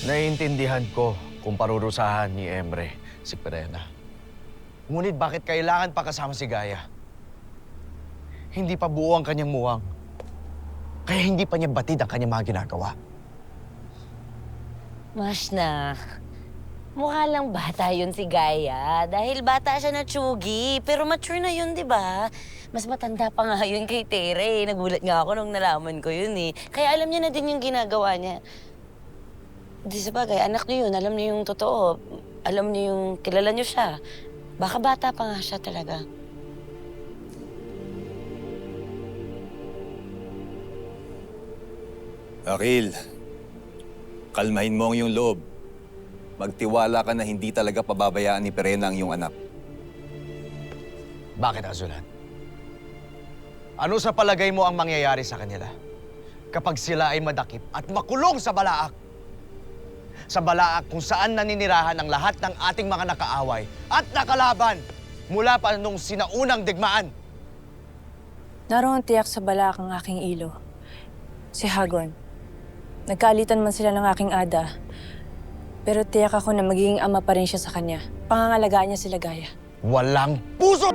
Naiintindihan ko kung parurusahan ni Emre si Perena. Ngunit bakit kailangan pa kasama si Gaia? Hindi pa buo ang kanyang muwang. Kaya hindi pa niya batid ang kanyang mga ginagawa. Mas na, mukha lang bata yun si Gaia. Dahil bata siya na tsugi. Pero mature na yun, di ba? Mas matanda pa nga yun kay Tere. Nagulat nga ako nung nalaman ko yun eh. Kaya alam niya na din yung ginagawa niya. Di sabagay, anak niyo yun. Alam niyo yung totoo. Alam niyo yung kilala niyo siya. Baka bata pa nga siya talaga. Akil, kalmahin mo ang iyong loob. Magtiwala ka na hindi talaga pababayaan ni Perena ang iyong anak. Bakit, Azulan? Ano sa palagay mo ang mangyayari sa kanila kapag sila ay madakip at makulong sa Balaak? Sa Balaak kung saan naninirahan ang lahat ng ating mga nakaaway at nakalaban mula pa nung sinaunang digmaan. Naroon tiyak sa Balaak ang aking ilo. Si Hagon. Nagkaalitan man sila ng aking ada. Pero tiyak ako na magiging ama pa rin siya sa kanya. Pangangalagaan niya sila Gaia. Walang puso!